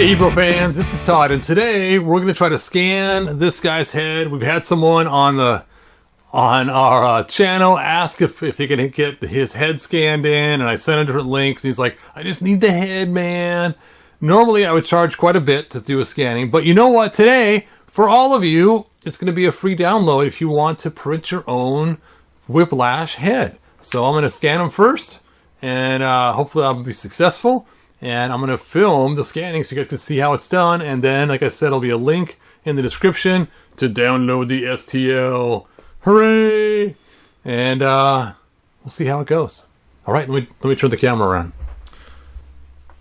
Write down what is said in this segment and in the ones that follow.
Hey Ebro fans, this is Todd, and today we're going to try to scan this guy's head. We've had someone on our channel ask if they can get his head scanned in, and I sent him different links, and he's like, I just need the head, man. Normally I would charge quite a bit to do a scanning, but you know what? Today, for all of you, it's going to be a free download if you want to print your own Whiplash head. So I'm going to scan them first, and hopefully I'll be successful. And I'm going to film the scanning so you guys can see how it's done. And then, like I said, there'll be a link in the description to download the STL. Hooray! And we'll see how it goes. All right, let me turn the camera around.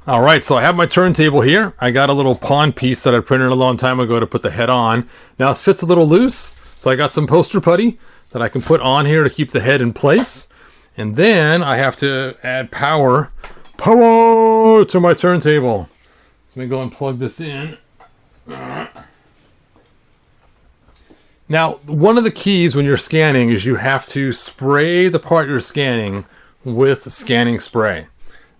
All right, so I have my turntable here. I got a little pawn piece that I printed a long time ago to put the head on. Now this fits a little loose, so I got some poster putty that I can put on here to keep the head in place. And then I have to add power to my turntable. So let me go and plug this in. Now, one of the keys when you're scanning is you have to spray the part you're scanning with scanning spray.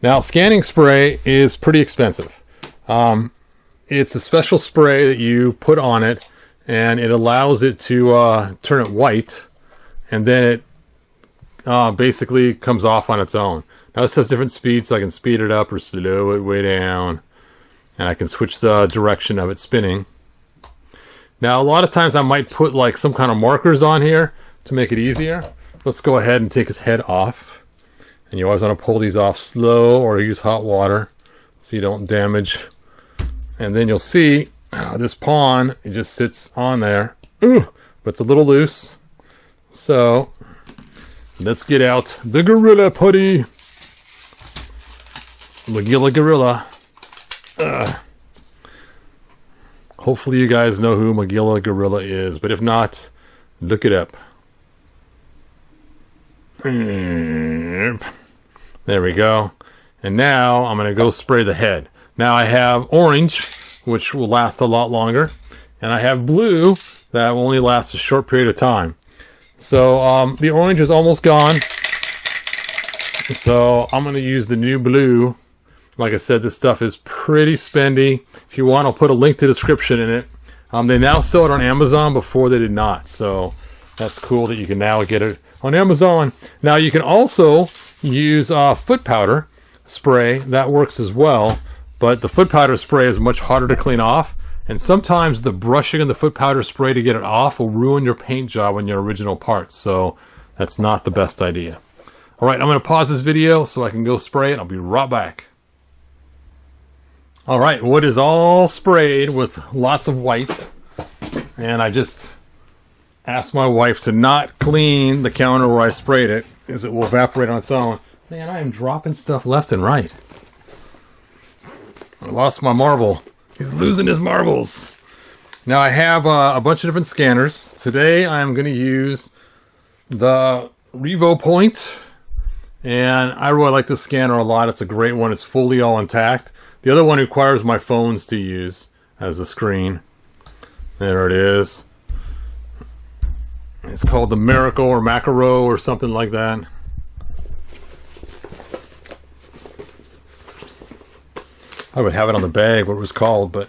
Now, scanning spray is pretty expensive. It's a special spray that you put on it, and it allows it to turn it white, and then it basically comes off on its own. Now this has different speeds, so I can speed it up or slow it way down. And I can switch the direction of it spinning. Now a lot of times I might put like some kind of markers on here to make it easier. Let's go ahead and take his head off. And you always want to pull these off slow or use hot water so you don't damage. And then you'll see this pawn, it just sits on there. Ooh, but it's a little loose. So let's get out the Gorilla Putty. Magilla Gorilla. Hopefully you guys know who Magilla Gorilla is, but if not, look it up. There we go. And now I'm going to go spray the head. Now I have orange, which will last a lot longer, and I have blue that will only last a short period of time. So the orange is almost gone. So I'm going to use the new blue. Like I said, this stuff is pretty spendy. If you want, I'll put a link to the description in it. They now sell it on Amazon. Before they did not. So that's cool that you can now get it on Amazon. Now you can also use foot powder spray. That works as well. But the foot powder spray is much harder to clean off. And sometimes the brushing of the foot powder spray to get it off will ruin your paint job on your original parts. So that's not the best idea. All right, I'm going to pause this video so I can go spray it. I'll be right back. All right, wood is all sprayed with lots of white. And I just asked my wife to not clean the counter where I sprayed it, as it will evaporate on its own. Man, I am dropping stuff left and right. I lost my marble. He's losing his marbles. Now I have a bunch of different scanners. Today I'm going to use the Revo Point. And I really like this scanner a lot. It's a great one. It's fully all intact. The other one requires my phones to use as a screen. There it is. It's called the Miraco or Macaro or something like that. I would have it on the bag what it was called, but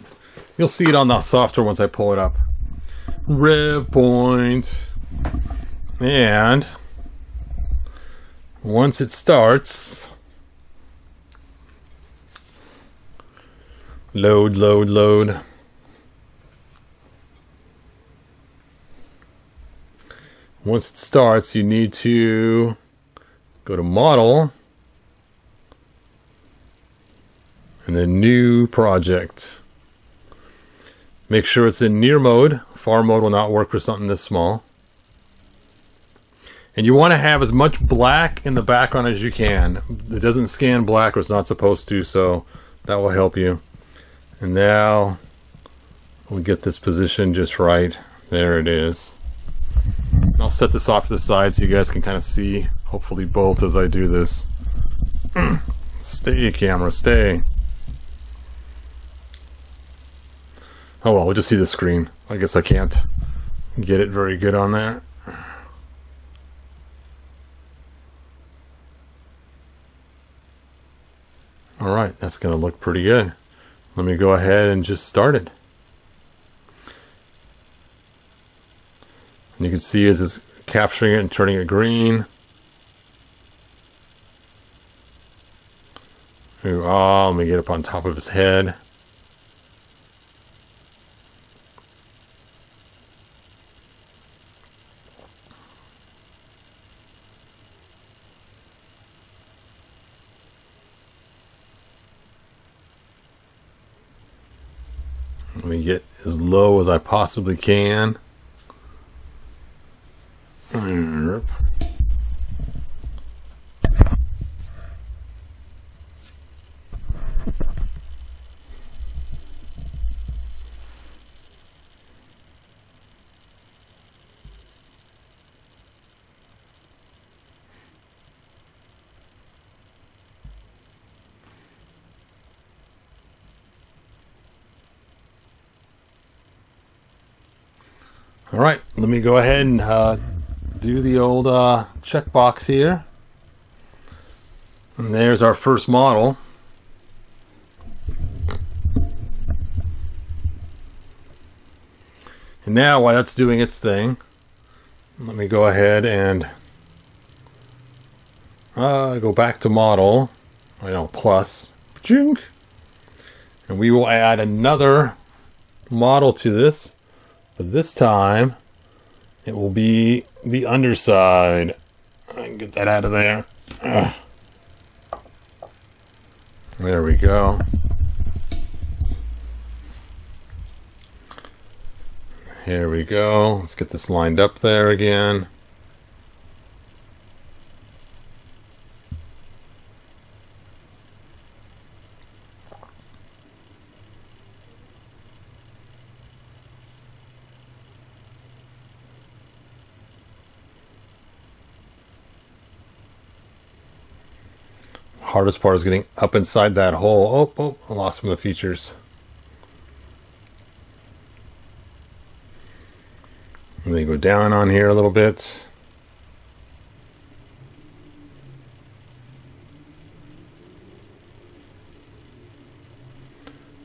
you'll see it on the software once I pull it up. Revo Point. And once it starts, load. Once it starts, you need to go to Model and then New Project. Make sure it's in Near Mode. Far Mode will not work for something this small. And you want to have as much black in the background as you can. It doesn't scan black, or it's not supposed to, so that will help you. And now we'll get this position just right. There it is. And I'll set this off to the side so you guys can kind of see, hopefully both, as I do this. Stay, camera, stay. Oh well, we'll just see the screen. I guess I can't get it very good on there. Alright, that's going to look pretty good. let me go ahead and just start it. And you can see as it's capturing it and turning it green. Ooh, oh, let me get up on top of his head. Let me get as low as I possibly can. All right, let me go ahead and do the old checkbox here. And there's our first model. And now while that's doing its thing, let me go ahead and go back to model, plus, and we will add another model to this. But this time, it will be the underside. I can get that out of there. There we go. Here we go. Let's get this lined up there again. Hardest part is getting up inside that hole. Oh, I lost some of the features. Let me go down on here a little bit.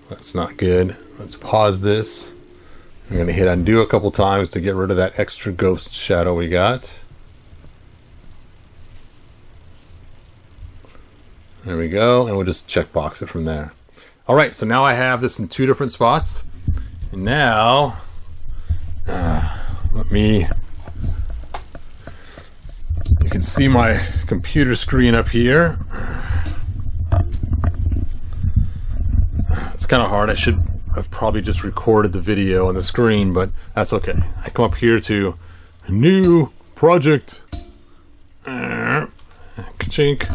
That's not good. Let's pause this. I'm going to hit undo a couple times to get rid of that extra ghost shadow we got. There we go, and we'll just checkbox it from there. All right, so now I have this in 2 different spots. And now, you can see my computer screen up here. It's kind of hard. I should have probably just recorded the video on the screen, but that's okay. I come up here to new project. Ka-chink.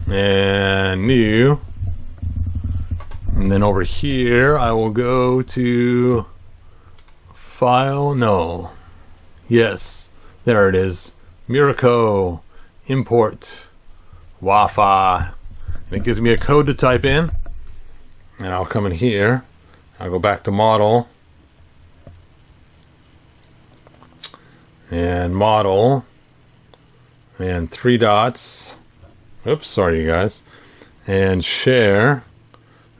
And new, and then over here I will go to file, yes, there it is, Miraco, import, Wi-Fi, and it gives me a code to type in, and I'll come in here, I'll go back to model, and 3 dots, oops, sorry you guys, and share,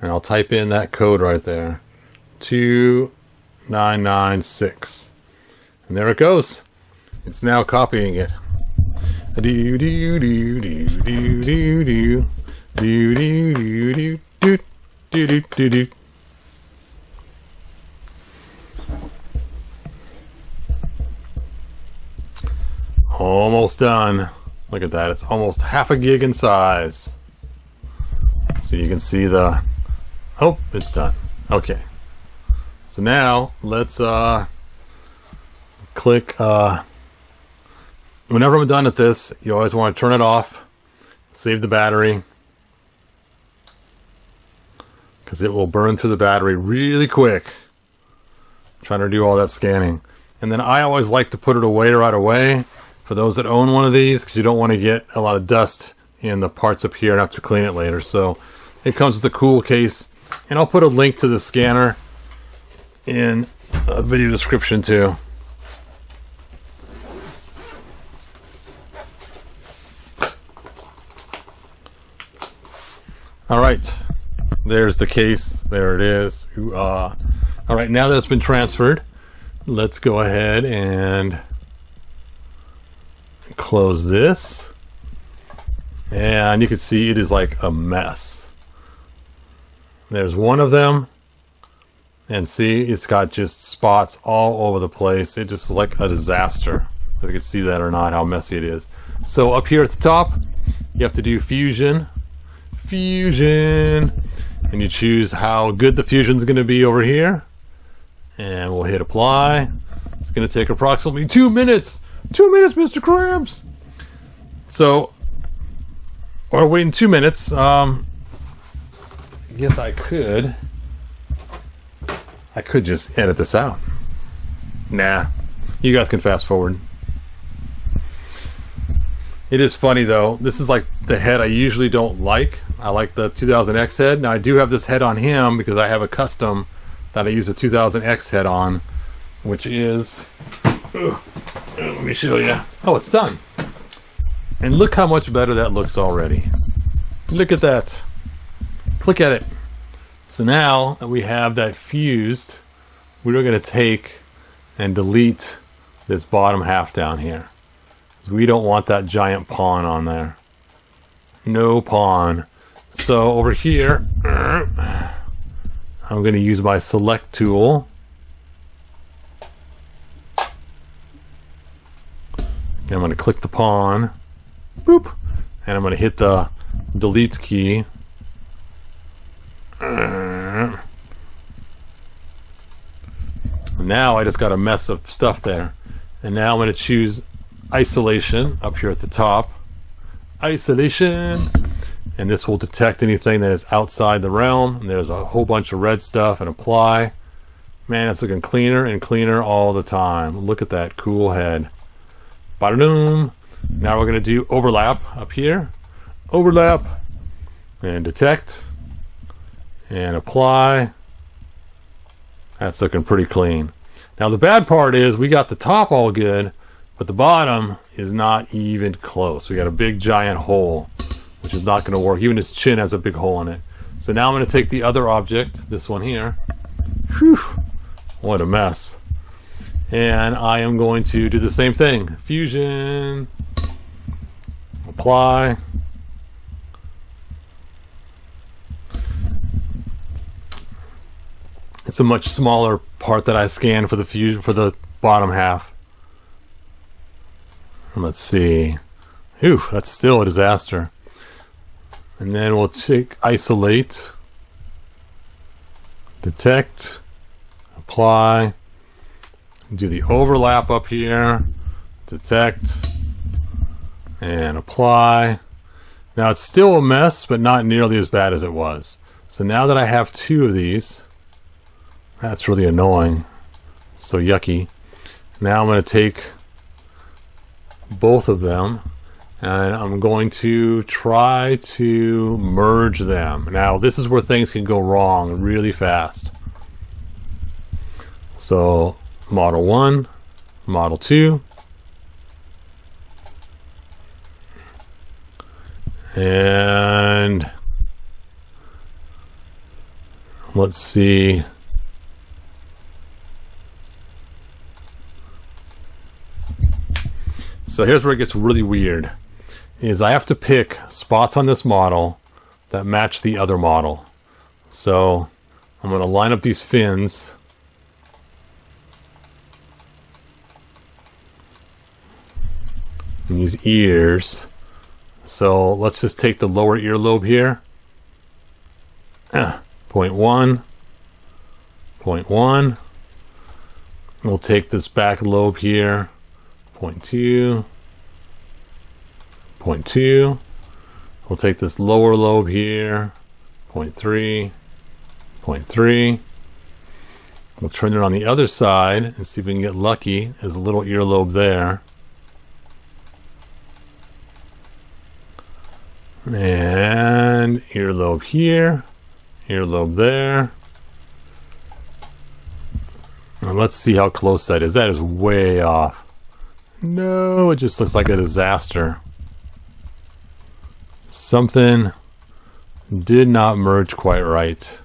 and I'll type in that code right there, 2996, and there it goes. It's now copying it. Do do do do do do do do do do do do do. Almost done. Look at that, it's almost half a gig in size. So you can see the, oh, it's done. Okay. So now let's click, whenever I'm done with this, you always want to turn it off, save the battery, because it will burn through the battery really quick. I'm trying to do all that scanning. And then I always like to put it away right away, for those that own one of these, because you don't want to get a lot of dust in the parts up here and have to clean it later. So it comes with a cool case, and I'll put a link to the scanner in a video description too. All right, There's the case. There it is. All right, now that it's been transferred, let's go ahead and close this. And you can see it is like a mess. There's one of them. And see, it's got just spots all over the place. It just is like a disaster. If you can see that or not, how messy it is. So up here at the top, you have to do fusion. Fusion. And you choose how good the fusion's going to be over here. And we'll hit apply. It's going to take approximately 2 minutes. 2 minutes, Mr. Krabs. So, we're waiting 2 minutes. I guess I could just edit this out. Nah, you guys can fast forward. It is funny though. This is like the head I usually don't like. I like the 2000X head. Now I do have this head on him because I have a custom that I use a 2000X head on, which is, let me show you. Oh, it's done. And look how much better that looks already. Look at that. Click at it. So now that we have that fused, we're going to take and delete this bottom half down here. We don't want that giant pawn on there. No pawn. So over here, I'm going to use my select tool. And I'm going to click the pawn. Boop. And I'm going to hit the delete key. Now I just got a mess of stuff there. And now I'm going to choose isolation up here at the top. Isolation. And this will detect anything that is outside the realm. And there's a whole bunch of red stuff. And apply. Man, it's looking cleaner and cleaner all the time. Look at that cool head. Ba-da-doom. Now we're going to do overlap up here. Overlap. And detect. And apply. That's looking pretty clean. Now the bad part is we got the top all good, but the bottom is not even close. We got a big giant hole, which is not going to work. Even his chin has a big hole in it. So now I'm going to take the other object, this one here. Whew, what a mess. And I am going to do the same thing. Fusion. Apply. It's a much smaller part that I scanned for the fusion for the bottom half. And let's see. Whew, that's still a disaster. And then we'll take isolate, detect, apply, do the overlap up here, detect, and apply. Now it's still a mess, but not nearly as bad as it was. So now that I have two of these, that's really annoying. So yucky. Now I'm going to take both of them and I'm going to try to merge them. Now this is where things can go wrong really fast. So model 1, model 2, and let's see. So here's where it gets really weird, is I have to pick spots on this model that match the other model. So I'm going to line up these fins. And these ears. So let's just take the lower earlobe here. Point 1. Point 1. We'll take this back lobe here. Point 2. Point 2. We'll take this lower lobe here. Point 3. Point 3. We'll turn it on the other side and see if we can get lucky. There's a little earlobe there. And earlobe here. Earlobe there. And let's see how close that is. That is way off. No, it just looks like a disaster. Something Did not merge quite right.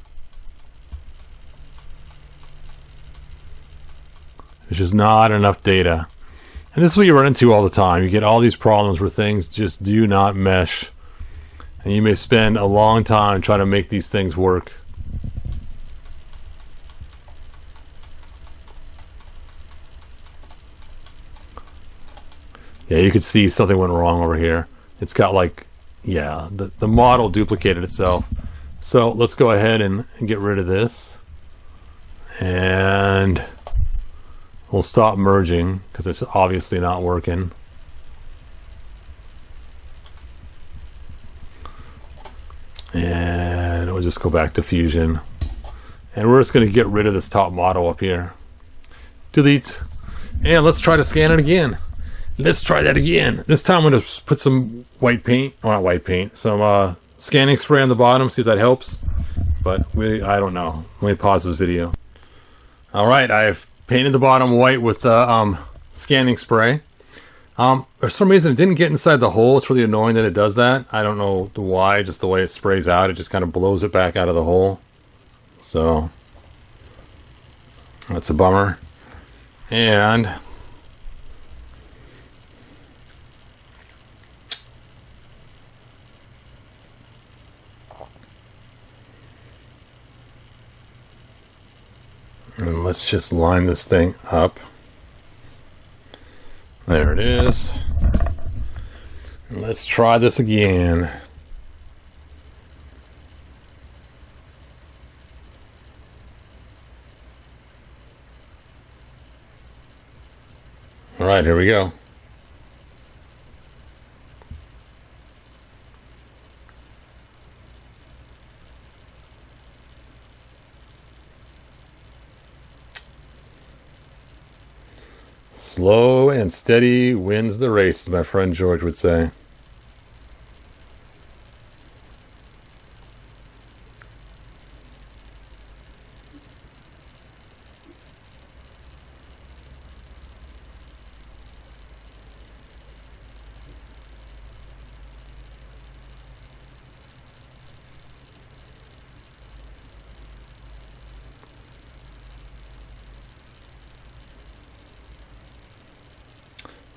There's just not enough data. And this is what you run into all the time. You get all these problems where things just do not mesh. And you may spend a long time trying to make these things work. Yeah, you could see something went wrong over here. It's got like, yeah, the model duplicated itself. So let's go ahead and get rid of this. And we'll stop merging because it's obviously not working. And we'll just go back to Fusion. And we're just going to get rid of this top model up here. Delete. And let's try to scan it again. Let's try that again. This time I'm going to put some white paint, well, not white paint, some scanning spray on the bottom, see if that helps. But I don't know. Let me pause this video. All right, I've painted the bottom white with the scanning spray. For some reason it didn't get inside the hole. It's really annoying that it does that. I don't know why, just the way it sprays out, it just kind of blows it back out of the hole. So that's a bummer. And let's just line this thing up. There it is. And let's try this again. All right, here we go. Slow and steady wins the race, as my friend George would say.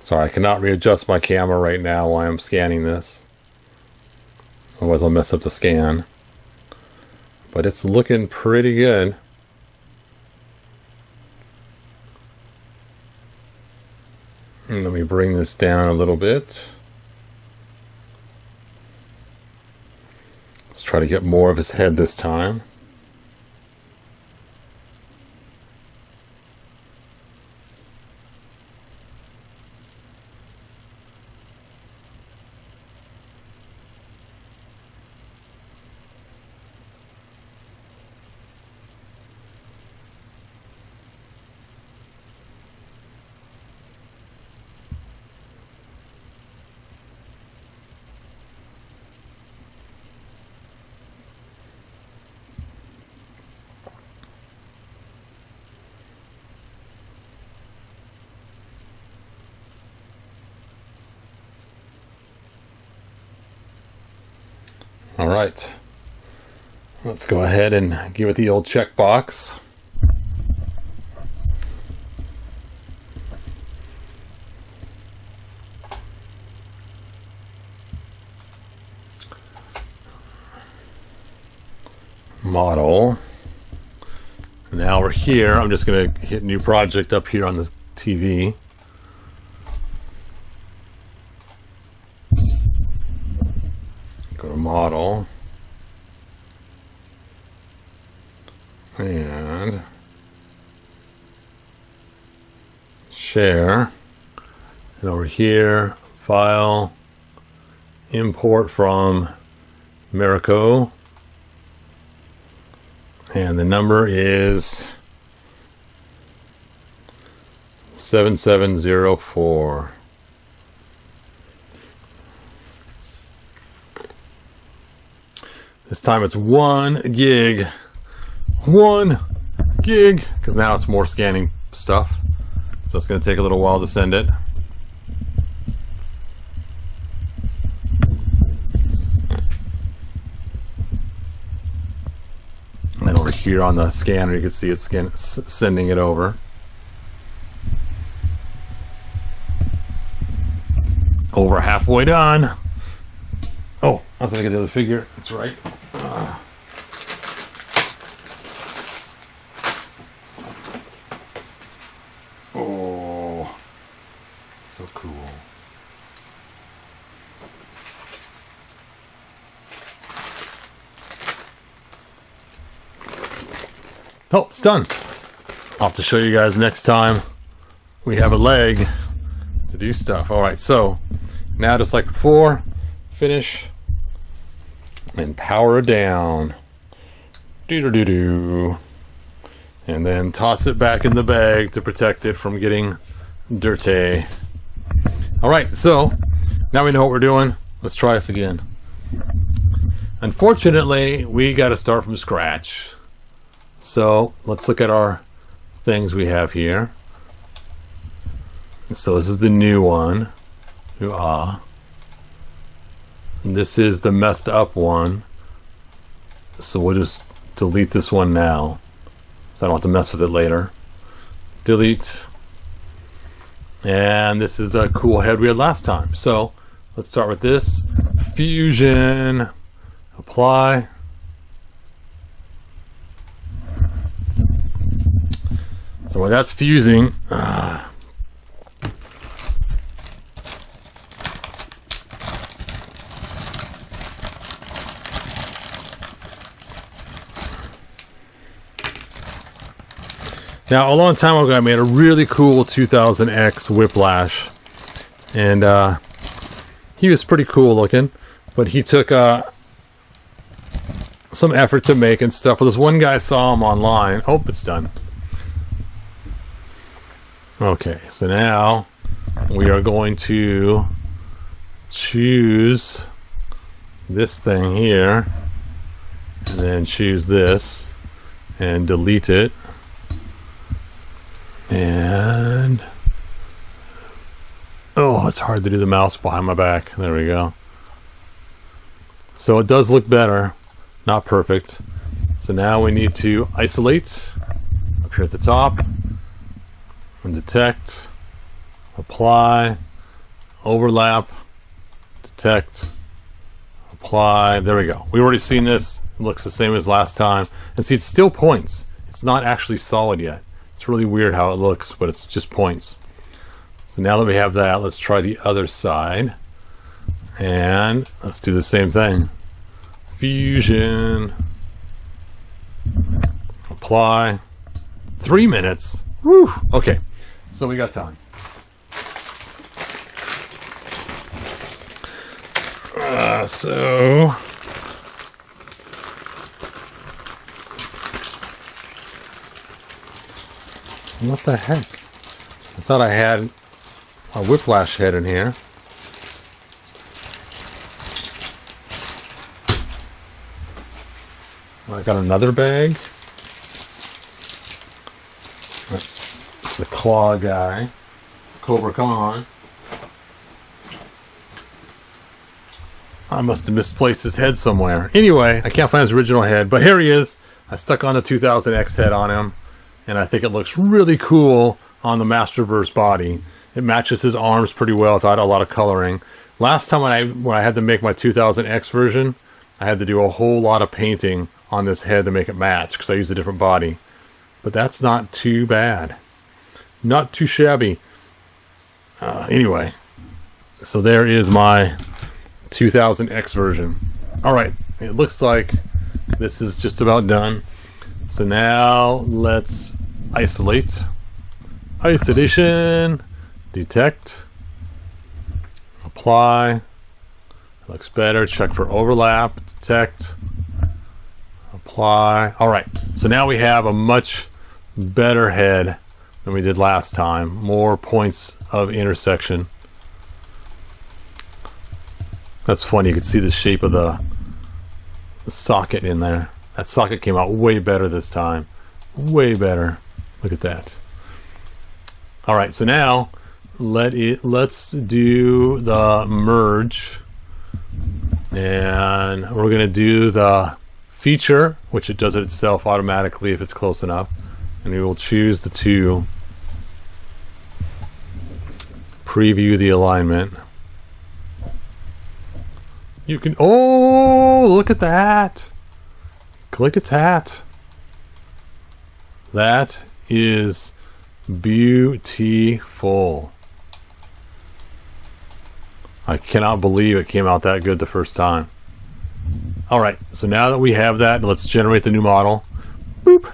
Sorry, I cannot readjust my camera right now while I'm scanning this. Otherwise I'll mess up the scan. But it's looking pretty good. And let me bring this down a little bit. Let's try to get more of his head this time. All right, let's go ahead and give it the old checkbox. Model. Now we're here. I'm just going to hit new project up here on the TV. Go to model. And share. And over here, file, import from Miraco. And the number is 7704. This time it's 1 gig. 1 gig. Because now it's more scanning stuff. So it's going to take a little while to send it. here on the scanner. You can see it's sending it over. Over halfway done. Oh, I was gonna get the other figure. That's right. Oh, so cool. Oh, it's done. I'll have to show you guys next time we have a leg to do stuff. All right, so now just like before, finish and power it down. Doo-doo-doo-doo. And then toss it back in the bag to protect it from getting dirty. All right, so now we know what we're doing. Let's try this again. Unfortunately, we got to start from scratch. So let's look at our things we have here. So this is the new one. This is the messed up one. So we'll just delete this one now, so I don't have to mess with it later. Delete. And this is the cool head we had last time. So let's start with this. Fusion. Apply. So while that's fusing, now a long time ago I made a really cool 2000X Whiplash, and he was pretty cool looking, but he took some effort to make and stuff. Well, this one guy saw him online. Oh, it's done. Okay, so now we are going to choose this thing here, and then choose this and delete it. And oh, it's hard to do the mouse behind my back. There we go. So it does look better, not perfect. So now we need to isolate up here at the top and detect, apply, overlap, detect, apply. There we go. We've already seen this. It looks the same as last time. And see, it still points. It's not actually solid yet. It's really weird how it looks, but it's just points. So now that we have that, let's try the other side. And let's do the same thing. Fusion. Apply. 3 minutes. Woo! Okay, so we got time. So what the heck? I thought I had a Whiplash head in here. I got another bag. That's the claw guy. Cobra, come on. I must have misplaced his head somewhere. Anyway, I can't find his original head, but here he is. I stuck on the 2000X head on him, and I think it looks really cool on the Masterverse body. It matches his arms pretty well without a lot of coloring. Last time when I had to make my 2000X version, I had to do a whole lot of painting on this head to make it match because I used a different body. But that's not too bad. Not too shabby. Anyway, so there is my 2000X version. Alright, it looks like this is just about done. So now let's isolate. Isolation. Detect. Apply. Looks better. Check for overlap. Detect. Apply. Alright, so now we have a much better head than we did last time. More points of intersection. That's funny, you can see the shape of the socket in there. That socket came out way better this time. Way better. Look at that. Alright, so now let's do the merge. And we're going to do the feature, which it does it itself automatically if it's close enough, and we will choose the two. Preview the alignment. You can, oh, look at that. Look at that. That is beautiful. I cannot believe it came out that good the first time. All right, so now that we have that, let's generate the new model. Boop.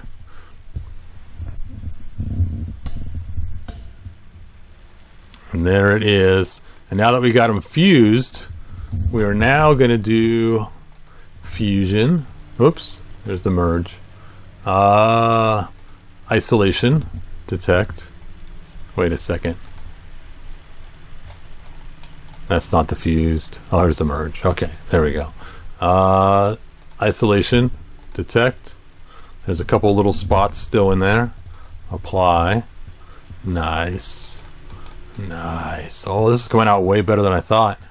And there it is. And now that we got them fused, we are now going to do fusion. Oops, there's the merge. Isolation, detect. Wait a second. That's not the fused. Oh, there's the merge. Okay, there we go. Isolation, detect. There's a couple little spots still in there. Apply. Nice. Nice. Oh, this is coming out way better than I thought.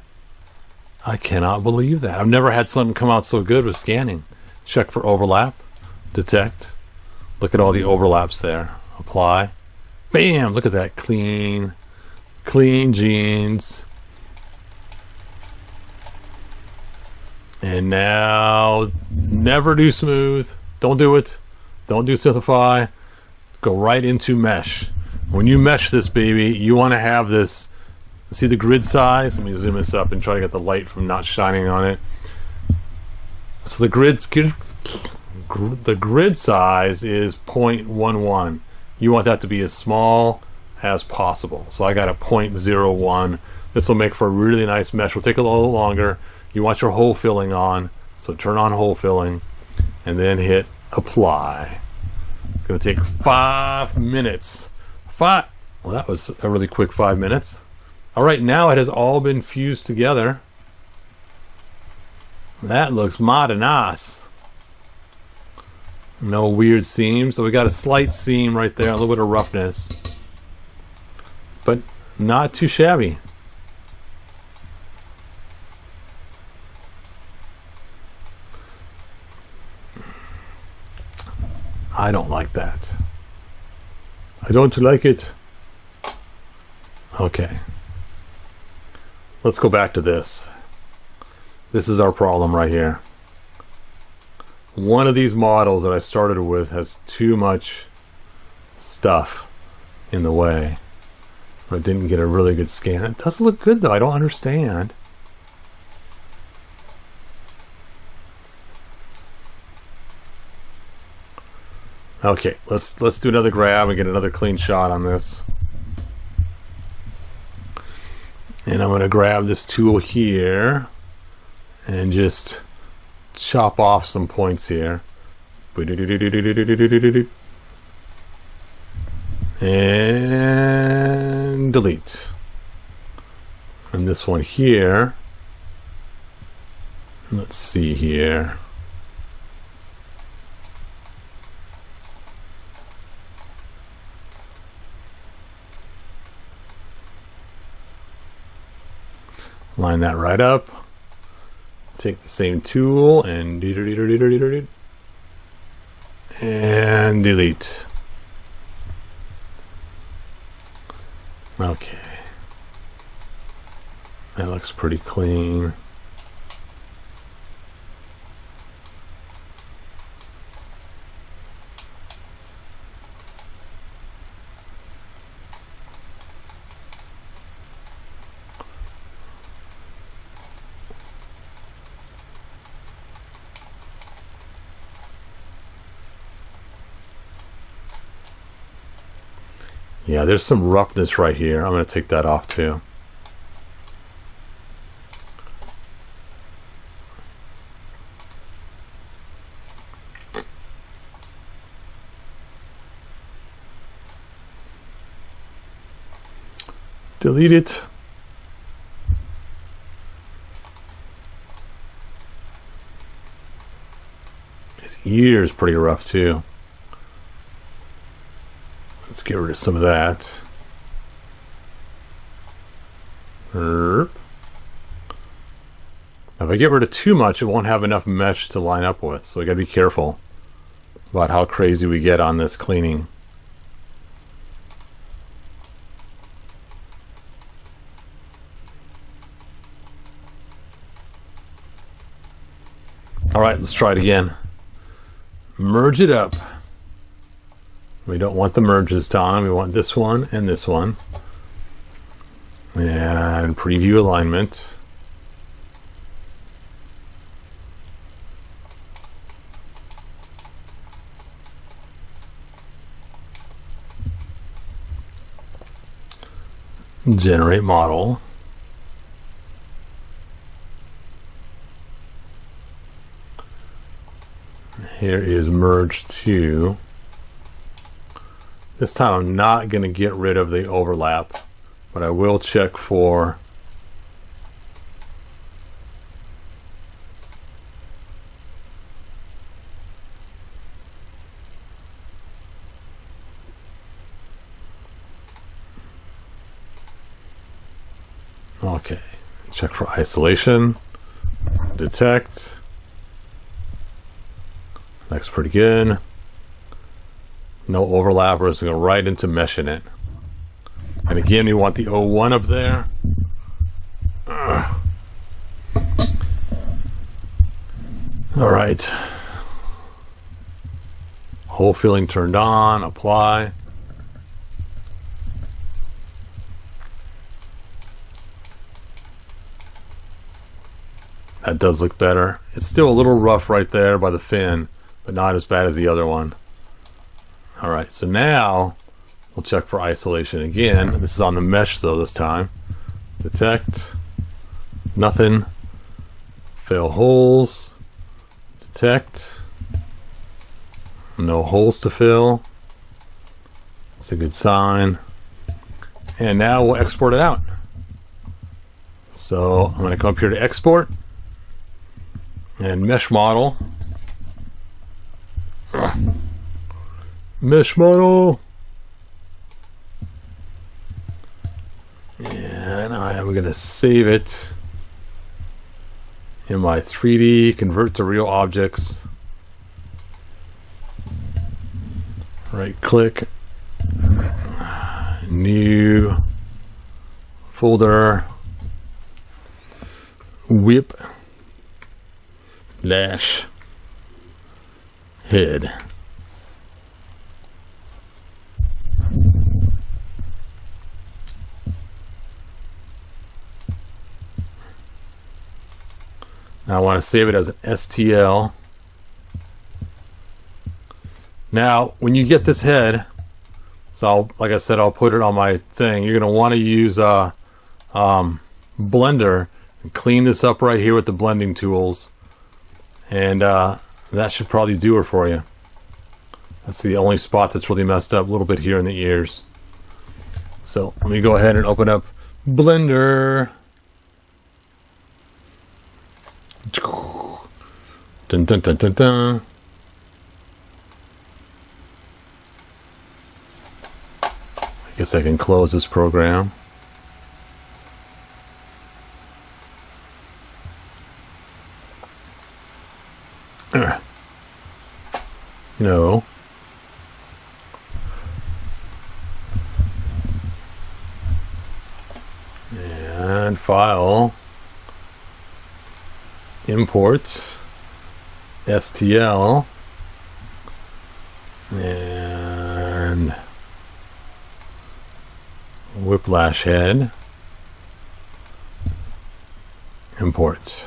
I cannot believe that. I've never had something come out so good with scanning. Check for overlap. Detect. Look at all the overlaps there. Apply. Bam! Look at that. Clean. Clean jeans. And now, never do smooth. Don't do it. Don't do simplify. Go right into mesh. When you mesh this baby, you want to have this. See the grid size? Let me zoom this up and try to get the light from not shining on it. So the grid size is 0.11. You want that to be as small as possible. So I got a 0.01. This will make for a really nice mesh. Will take a little longer. You want your hole filling on, so turn on hole filling, and then hit apply. It's going to take 5 minutes. Well, that was a really quick 5 minutes. All right, now it has all been fused together. That looks mighty nice. No weird seams. So we got a slight seam right there, a little bit of roughness, but not too shabby. I don't like that. I don't like it. Okay. Let's go back to this. This is our problem right here. One of these models that I started with has too much stuff in the way. I didn't get a really good scan. It does look good though. I don't understand. Okay, let's do another grab and get another clean shot on this. And I'm going to grab this tool here and just chop off some points here. And delete. And this one here, let's see here. Line that right up. Take the same tool and and delete. Okay. That looks pretty clean. Yeah, there's some roughness right here. I'm going to take that off too. Delete it. His ear is pretty rough too. Let's get rid of some of that. If I get rid of too much, it won't have enough mesh to line up with, so I gotta be careful about how crazy we get on this cleaning. Alright, let's try it again. Merge it up. We don't want the merge this time. We want this one and this one. And preview alignment. Generate model. Here is merge 2. This time I'm not going to get rid of the overlap, but I will check for okay. Check for isolation. Detect. Looks pretty good. No overlap, we're just going to go right into meshing it. And again, we want the 01 up there. Alright. Hole filling turned on, apply. That does look better. It's still a little rough right there by the fin, but not as bad as the other one. Alright, so now we'll check for isolation again. This is on the mesh though this time. Detect. Nothing. Fail holes. Detect. No holes to fill. It's a good sign. And now we'll export it out. So I'm going to come up here to export. And mesh model. Mesh model. And I am going to save it in my 3D, convert to real objects. Right click, new folder, Whiplash head. Now I want to save it as an STL. Now, when you get this head, so like I said, I'll put it on my thing. You're going to want to use a blender and clean this up right here with the blending tools, and that should probably do it for you. That's the only spot that's really messed up, a little bit here in the ears. So let me go ahead and open up Blender. Dun, dun, dun, dun, dun. I guess I can close this program. No. And file. Import. STL. And Whiplash head. Import.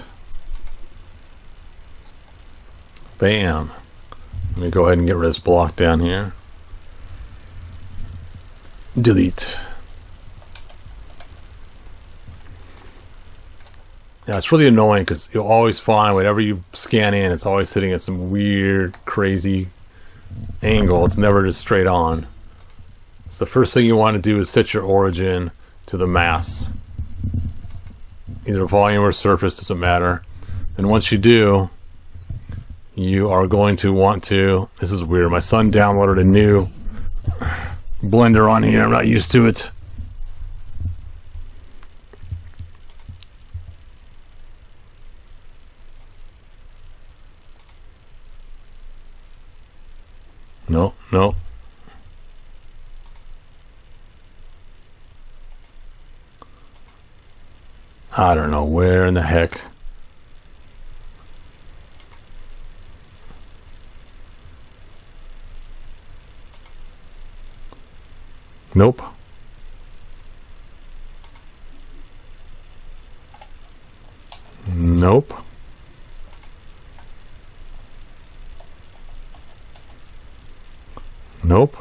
Bam. Let me go ahead and get rid of this block down here. Delete. Yeah, it's really annoying because you'll always find whatever you scan in, it's always sitting at some weird, crazy angle. It's never just straight on. So the first thing you want to do is set your origin to the mass. Either volume or surface, doesn't matter. And once you do, you are going to want to, this is weird, my son downloaded a new blender on here, I'm not used to it. Nope, nope. I don't know where in the heck. Nope. Nope. Nope.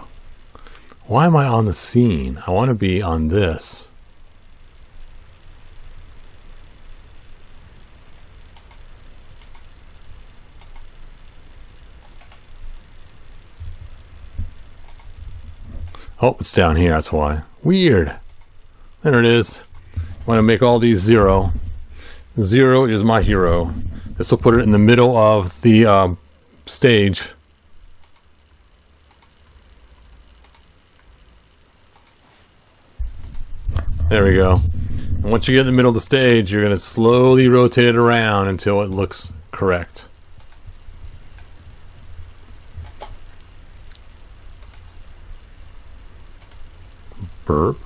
Why am I on the scene? I want to be on this. Oh, it's down here, that's why. Weird. There it is. I want to make all these 0. 0 is my hero. This will put it in the middle of the stage. There we go. And once you get in the middle of the stage, you're going to slowly rotate it around until it looks correct. Burp.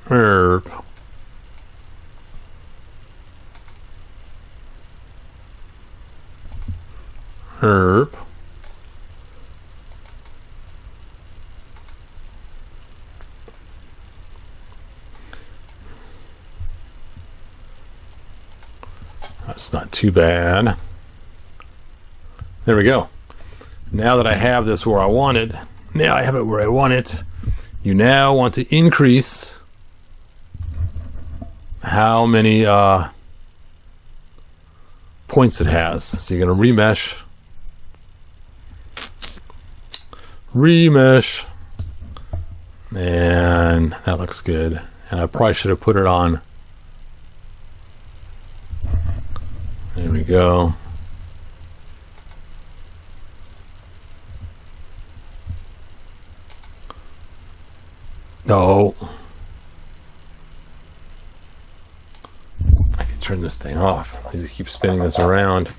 Burp. Burp. That's not too bad. There we go. Now that I have this where I want it, now I have it where I want it, you now want to increase how many points it has. So you're going to remesh, and that looks good. And I probably should have put it on. There we go. No. I can turn this thing off. I just keep spinning this around.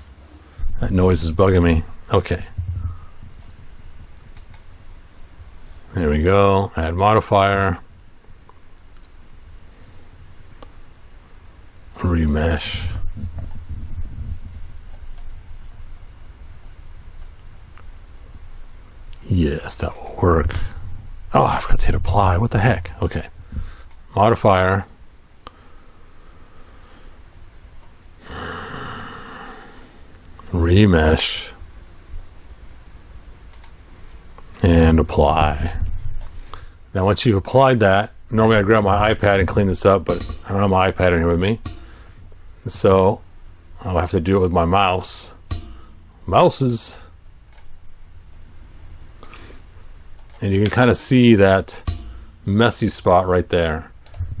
That noise is bugging me. Okay. There we go. Add modifier. Remesh. Yes, that will work. Oh, I forgot to hit apply. What the heck? Okay. Modifier. Remesh. And apply. Now, once you've applied that, normally I grab my iPad and clean this up, but I don't have my iPad in here with me. So I'll have to do it with my mouse. Mouses. And you can kind of see that messy spot right there.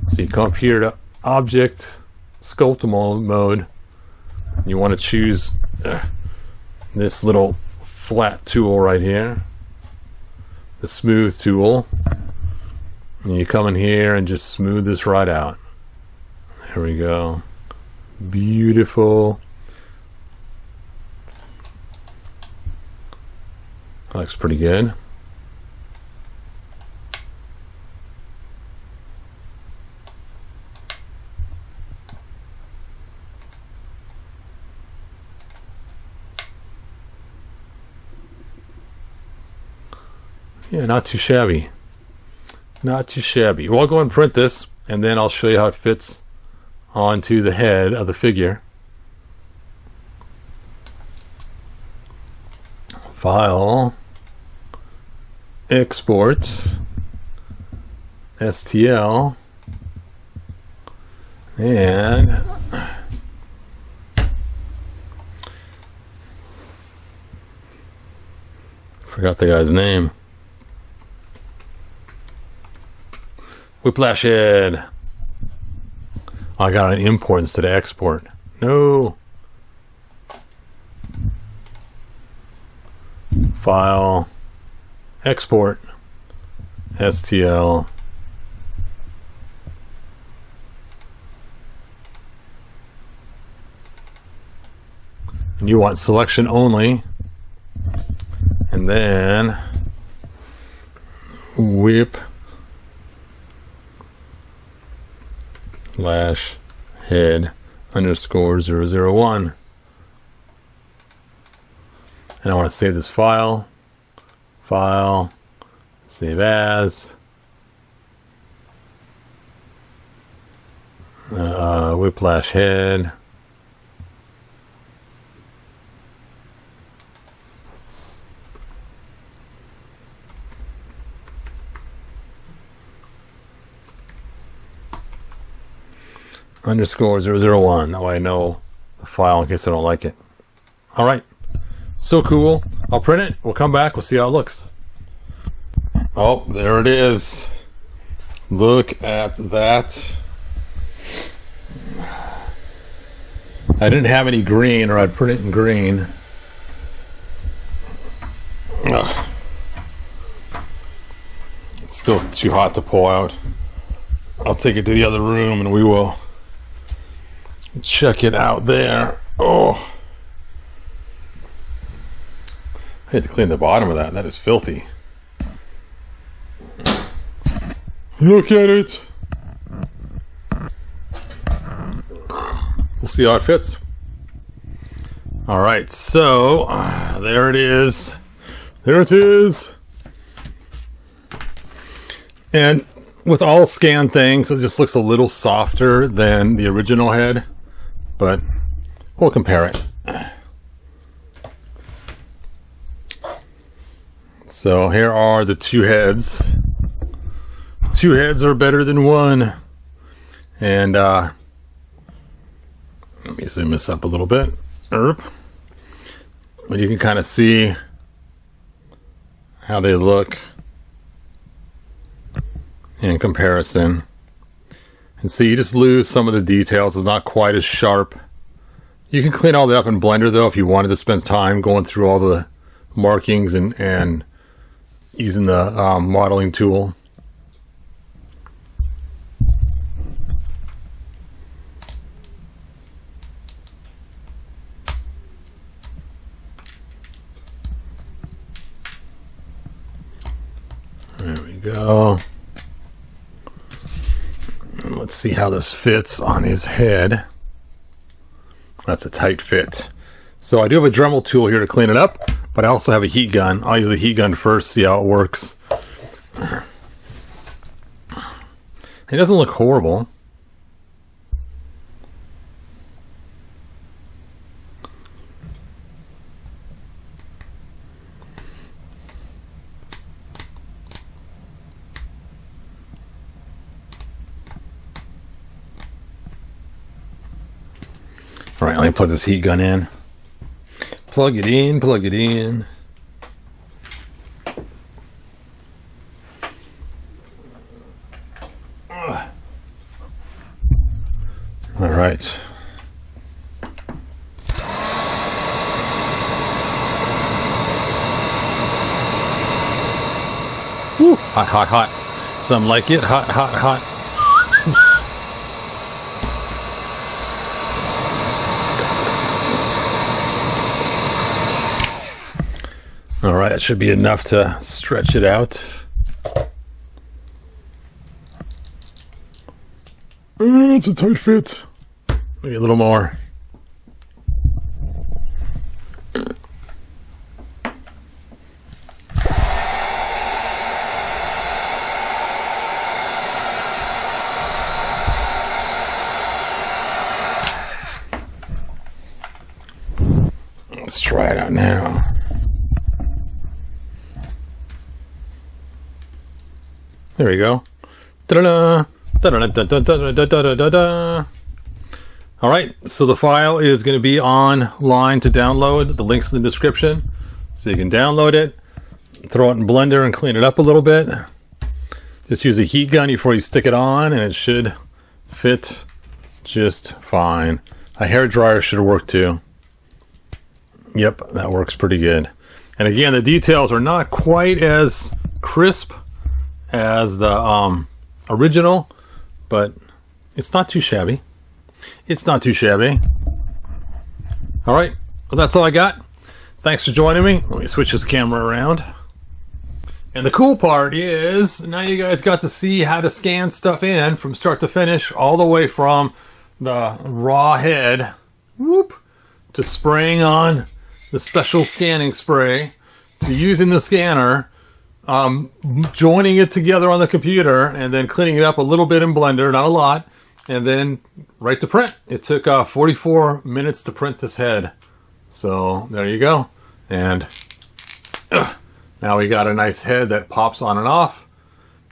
So you come up here to Object, Sculpt mode. You want to choose this little flat tool right here, the Smooth tool. And you come in here and just smooth this right out. There we go. Beautiful. That looks pretty good. Yeah, not too shabby. Not too shabby. Well, I'll go and print this, and then I'll show you how it fits onto the head of the figure. File, Export, STL, and forgot the guy's name. Whiplash head. I got an import instead of export. No. File. Export. STL. and you want selection only, and then Whiplash head underscore 001. And I want to save this file. File, save as. Whiplash head. Underscore 001. That way I know the file in case I don't like it. All right. So cool. I'll print it. We'll come back. We'll see how it looks. Oh, there it is. Look at that. I didn't have any green, or I'd print it in green. Ugh. It's still too hot to pull out. I'll take it to the other room and we will check it out there. Oh, I had to clean the bottom of that. That is filthy. Look at it. We'll see how it fits. All right, so there it is. There it is. And with all scan things, it just looks a little softer than the original head, but we'll compare it. So here are the two heads. Two heads are better than one. And let me zoom this up a little bit. But you can kind of see how they look in comparison. And see, you just lose some of the details. It's not quite as sharp. You can clean all that up in Blender though if you wanted to spend time going through all the markings and using the modeling tool. There we go. And let's see how this fits on his head. That's a tight fit. So I do have a Dremel tool here to clean it up, but I also have a heat gun. I'll use the heat gun first, see how it works. It doesn't look horrible. All right, let me plug this heat gun in. Plug it in, plug it in. All right. Woo, hot, hot, hot. Some like it, hot, hot, hot. All right, that should be enough to stretch it out. It's a tight fit. Maybe a little more. Let's try it out now. There we go. Da-da-da. Da-da-da-da-da-da-da-da-da-da. All right, so the file is going to be online to download. The link's in the description, so you can download it, throw it in Blender and clean it up a little bit. Just use a heat gun before you stick it on, and it should fit just fine. A hair dryer should work too. Yep, that works pretty good. And again, the details are not quite as crisp as the original, but it's not too shabby. It's not too shabby. All right, Well, that's all I got. Thanks for joining me. Let me switch this camera around. And the cool part is, now you guys got to see how to scan stuff in from start to finish, all the way from the raw head, whoop, to spraying on the special scanning spray, to using the scanner, joining it together on the computer, and then cleaning it up a little bit in Blender, not a lot, and then right to print. It took 44 minutes to print this head. So there you go. And now we got a nice head that pops on and off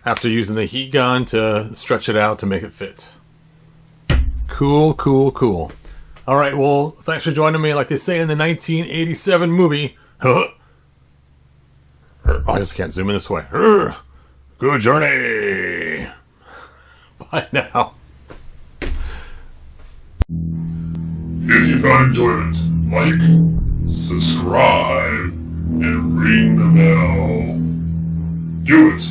after using the heat gun to stretch it out to make it fit. Cool, cool, cool. All right, well, thanks for joining me. Like they say in the 1987 movie, I just can't zoom in this way. Good journey. Bye now. If you found enjoyment, like, subscribe, and ring the bell. Do it.